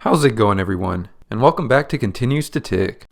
How's it going, everyone? And welcome back to Continues to Tick.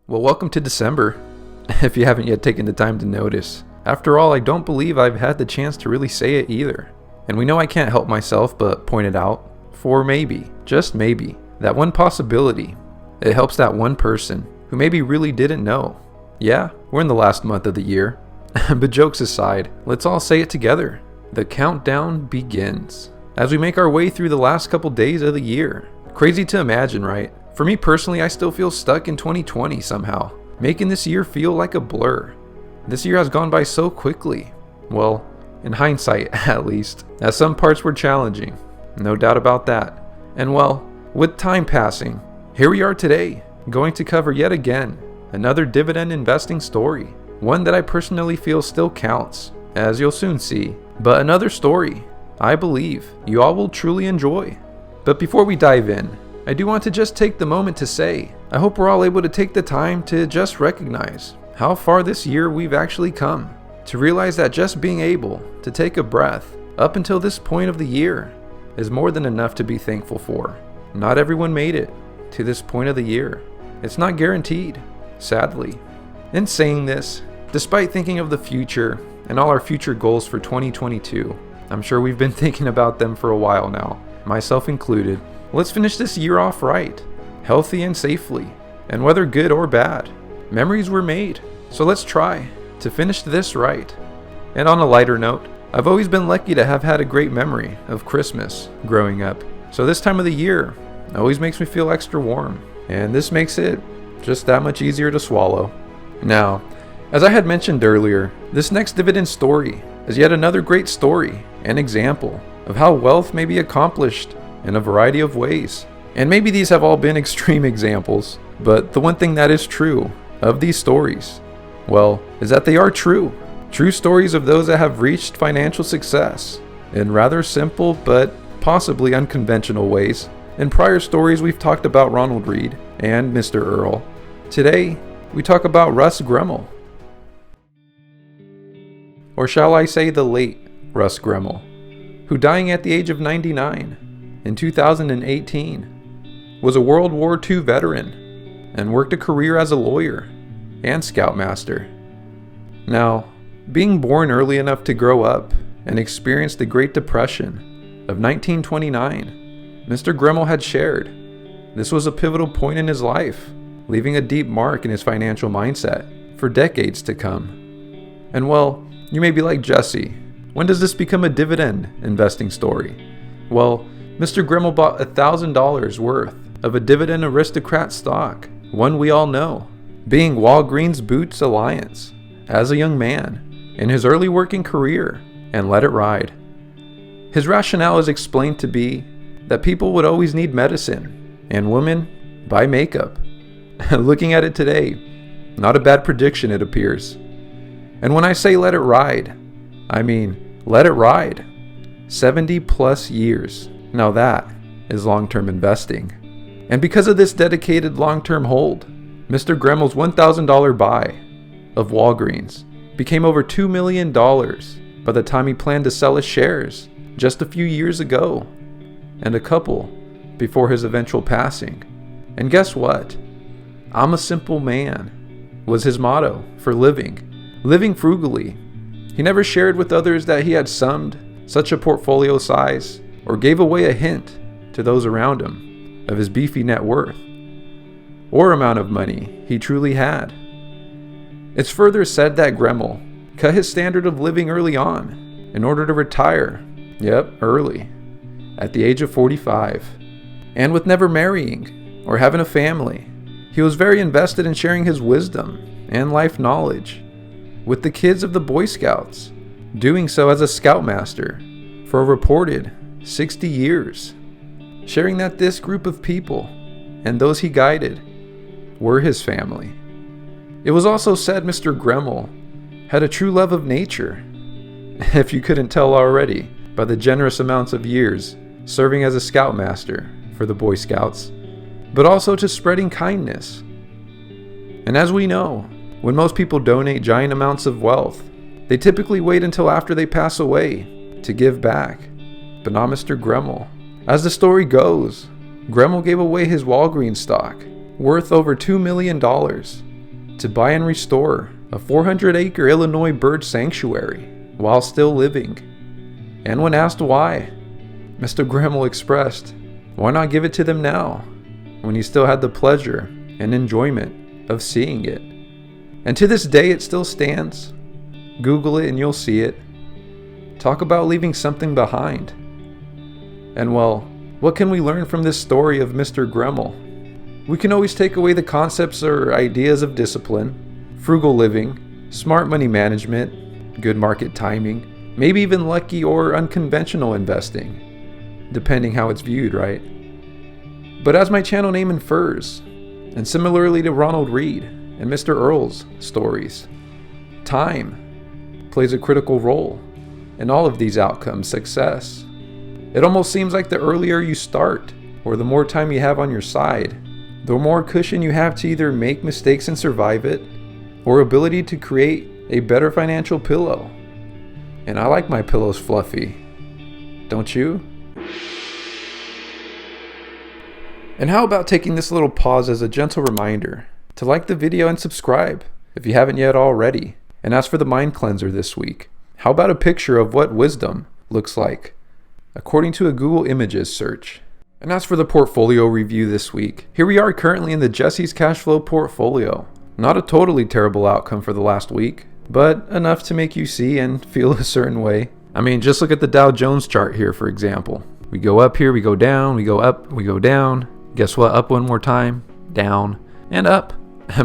Well, welcome to December, if you haven't yet taken the time to notice. After all, I don't believe I've had the chance to really say it either. And we know I can't help myself but point it out. For maybe, just maybe, that one possibility, it helps that one person who maybe really didn't know. Yeah, we're in the last month of the year. But jokes aside, let's all say it together. The countdown begins. As we make our way through the last couple days of the year. Crazy to imagine, right? For me personally, I still feel stuck in 2020 somehow, making this year feel like a blur. This year has gone by so quickly. Well, in hindsight at least, as some parts were challenging. No doubt about that. And well, with time passing, here we are today, going to cover yet again another dividend investing story. One that I personally feel still counts, as you'll soon see. But another story I believe you all will truly enjoy. But before we dive in, I do want to just take the moment to say, I hope we're all able to take the time to just recognize how far this year we've actually come. To realize that just being able to take a breath up until this point of the year is more than enough to be thankful for. Not everyone made it to this point of the year. It's not guaranteed, sadly. In saying this, despite thinking of the future and all our future goals for 2022, I'm sure we've been thinking about them for a while now, myself included. Let's finish this year off right, healthy and safely, and whether good or bad, memories were made, so let's try to finish this right. And on a lighter note, I've always been lucky to have had a great memory of Christmas growing up. So this time of the year always makes me feel extra warm. And this makes it just that much easier to swallow. Now, as I had mentioned earlier, this next dividend story is yet another great story and example of how wealth may be accomplished in a variety of ways. And maybe these have all been extreme examples, but the one thing that is true of these stories, well, is that they are true. True stories of those that have reached financial success in rather simple but possibly unconventional ways. In prior stories, we've talked about Ronald Reed and Mr. Earl. Today, we talk about Russ Gremel. Or shall I say the late Russ Gremel, who dying at the age of 99 in 2018, was a World War II veteran and worked a career as a lawyer and scoutmaster. Now, being born early enough to grow up and experience the Great Depression of 1929, Mr. Gremel had shared this was a pivotal point in his life, leaving a deep mark in his financial mindset for decades to come. And well, you may be like, Jesse, when does this become a dividend investing story? Well, Mr. Gremel bought $1,000 worth of a Dividend Aristocrat stock, one we all know, being Walgreens Boots Alliance, as a young man in his early working career, and let it ride. His rationale is explained to be that people would always need medicine, and women buy makeup. Looking at it today, not a bad prediction it appears. And when I say let it ride, I mean let it ride. 70 plus years. Now that is long-term investing. And because of this dedicated long-term hold, Mr. Gremel's $1,000 buy of Walgreens became over $2 million by the time he planned to sell his shares just a few years ago, and a couple before his eventual passing. And guess what? I'm a simple man was his motto for living frugally. He never shared with others that he had summed such a portfolio size or gave away a hint to those around him of his beefy net worth or amount of money he truly had. It's further said that Gremel cut his standard of living early on in order to retire, early, at the age of 45. And with never marrying or having a family, he was very invested in sharing his wisdom and life knowledge with the kids of the Boy Scouts, doing so as a scoutmaster for a reported 60 years, sharing that this group of people and those he guided were his family. It was also said Mr. Gremel had a true love of nature, if you couldn't tell already by the generous amounts of years serving as a scoutmaster for the Boy Scouts, but also to spreading kindness. And as we know, when most people donate giant amounts of wealth, they typically wait until after they pass away to give back. But not Mr. Gremel. As the story goes, Gremel gave away his Walgreens stock, worth over $2 million, to buy and restore a 400-acre Illinois bird sanctuary while still living. And when asked why, Mr. Gremel expressed, why not give it to them now, when he still had the pleasure and enjoyment of seeing it. And to this day it still stands. Google it and you'll see it. Talk about leaving something behind. And well, what can we learn from this story of Mr. Gremel? We can always take away the concepts or ideas of discipline, frugal living, smart money management, good market timing, maybe even lucky or unconventional investing, depending how it's viewed, right? But as my channel name infers, and similarly to Ronald Reed and Mr. Earl's stories, time plays a critical role in all of these outcomes' success. It almost seems like the earlier you start, or the more time you have on your side, the more cushion you have to either make mistakes and survive it, or ability to create a better financial pillow. And I like my pillows fluffy. Don't you? And how about taking this little pause as a gentle reminder to like the video and subscribe if you haven't yet already. And as for the mind cleanser this week, how about a picture of what wisdom looks like according to a Google Images search? And as for the portfolio review this week, here we are currently in the Jesse's cash flow portfolio. Not a totally terrible outcome for the last week, but enough to make you see and feel a certain way. I mean, just look at the Dow Jones chart here, for example. We go up here, we go down, we go up, we go down. Guess what? Up one more time, down, and up.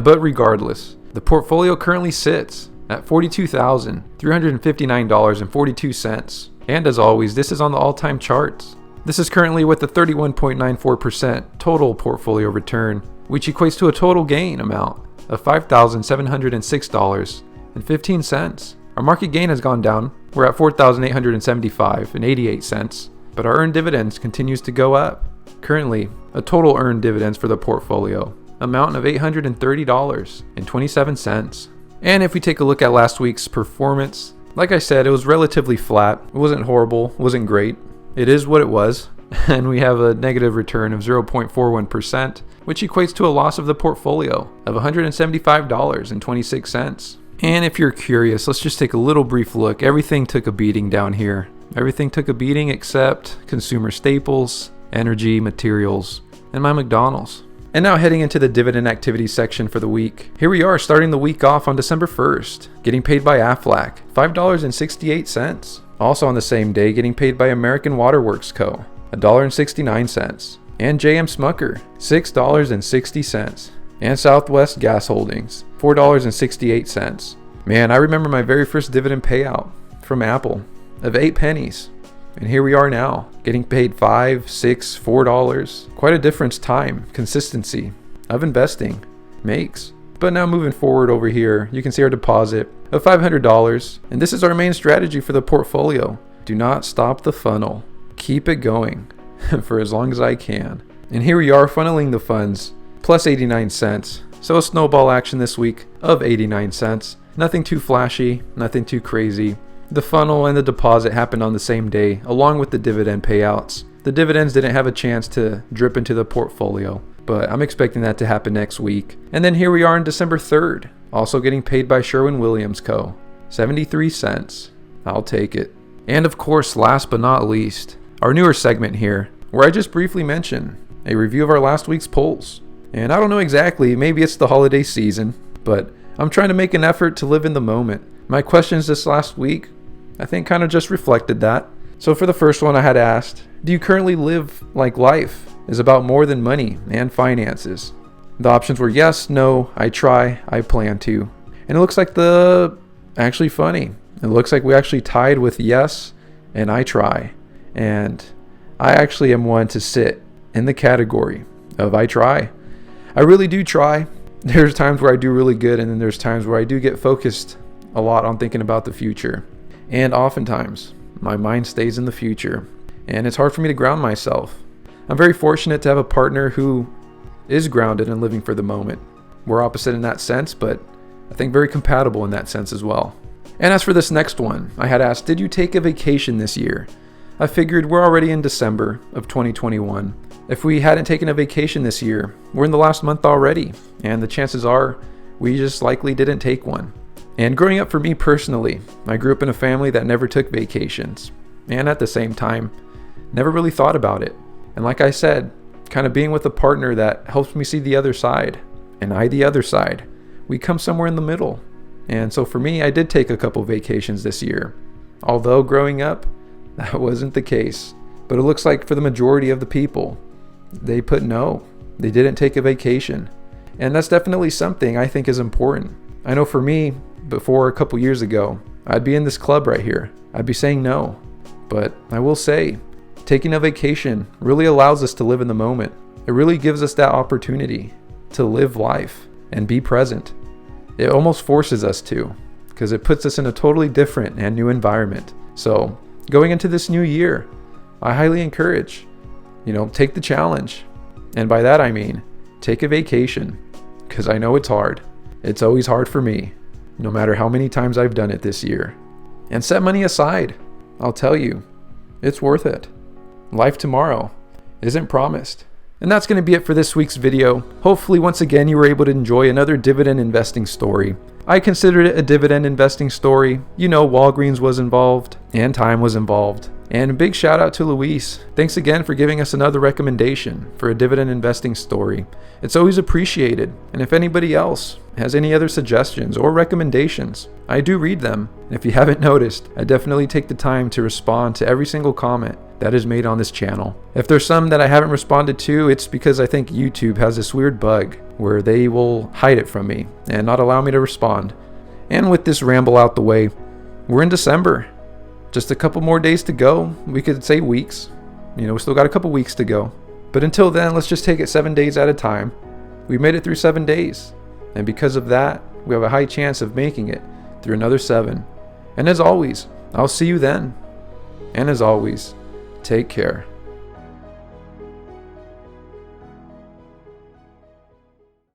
But regardless, the portfolio currently sits at $42,359.42. And as always, this is on the all-time charts. This is currently with a 31.94% total portfolio return, which equates to a total gain amount of $5,706.15. Our market gain has gone down. We're at $4,875.88, but our earned dividends continues to go up. Currently, a total earned dividends for the portfolio amount of $830.27. And if we take a look at last week's performance, like I said, it was relatively flat. It wasn't horrible, wasn't great. It is what it was, and we have a negative return of 0.41%, which equates to a loss of the portfolio of $175.26. And if you're curious, let's just take a little brief look. Everything took a beating down here. Everything took a beating except consumer staples, energy, materials, and my McDonald's. And now heading into the dividend activity section for the week. Here we are starting the week off on December 1st, getting paid by Aflac, $5.68. Also on the same day, getting paid by American Water Works Co., $1.69. And J.M. Smucker, $6.60. And Southwest Gas Holdings, $4.68. Man, I remember my very first dividend payout from Apple of 8 pennies. And here we are now, getting paid $5, $6, $4. Quite a difference time, consistency of investing makes. But now moving forward over here, you can see our deposit of $500. And this is our main strategy for the portfolio. Do not stop the funnel. Keep it going for as long as I can. And here we are funneling the funds, plus 89 cents. So a snowball action this week of 89 cents. Nothing too flashy, nothing too crazy. The funnel and the deposit happened on the same day, along with the dividend payouts. The dividends didn't have a chance to drip into the portfolio, but I'm expecting that to happen next week. And then here we are on December 3rd, also getting paid by Sherwin-Williams Co., 73 cents. I'll take it. And of course, last but not least, our newer segment here, where I just briefly mention a review of our last week's polls. And I don't know exactly, maybe it's the holiday season, but I'm trying to make an effort to live in the moment. My questions this last week, I think, kind of just reflected that. So for the first one, I had asked, do you currently live like life is about more than money and finances? The options were yes, no, I try, I plan to. And it looks like actually funny. It looks like we actually tied with yes and I try. And I actually am one to sit in the category of I try. I really do try. There's times where I do really good, and then there's times where I do get focused a lot on thinking about the future. And oftentimes, my mind stays in the future. and it's hard for me to ground myself. I'm very fortunate to have a partner who is grounded and living for the moment. We're opposite in that sense, but I think very compatible in that sense as well. And as for this next one, I had asked, did you take a vacation this year? I figured we're already in December of 2021. If we hadn't taken a vacation this year, we're in the last month already, and the chances are we just likely didn't take one. And growing up for me personally, I grew up in a family that never took vacations, and at the same time, never really thought about it. And like I said, kind of being with a partner that helps me see the other side, and I the other side. We come somewhere in the middle. And so for me, I did take a couple vacations this year. Although growing up, that wasn't the case. But it looks like for the majority of the people, they put no. They didn't take a vacation. And that's definitely something I think is important. I know for me, before a couple years ago, I'd be in this club right here. I'd be saying no. But I will say, taking a vacation really allows us to live in the moment. It really gives us that opportunity to live life and be present. It almost forces us to, because it puts us in a totally different and new environment. So going into this new year, I highly encourage, take the challenge. And by that I mean, take a vacation, because I know it's hard. It's always hard for me, no matter how many times I've done it this year. And set money aside. I'll tell you, it's worth it. Life tomorrow isn't promised. And that's going to be it for this week's video. Hopefully once again you were able to enjoy another dividend investing story. I considered it a dividend investing story. Walgreens was involved and time was involved. And a big shout out to Luis. Thanks again for giving us another recommendation for a dividend investing story. It's always appreciated. And if anybody else has any other suggestions or recommendations, I do read them. And if you haven't noticed, I definitely take the time to respond to every single comment that is made on this channel. If there's some that I haven't responded to, it's because I think YouTube has this weird bug where they will hide it from me and not allow me to respond. And with this ramble out the way, we're in December. Just a couple more days to go. We could say weeks. We still got a couple weeks to go. But until then, let's just take it 7 days at a time. We made it through 7 days. And because of that, we have a high chance of making it through another 7. And as always, I'll see you then. And as always, take care.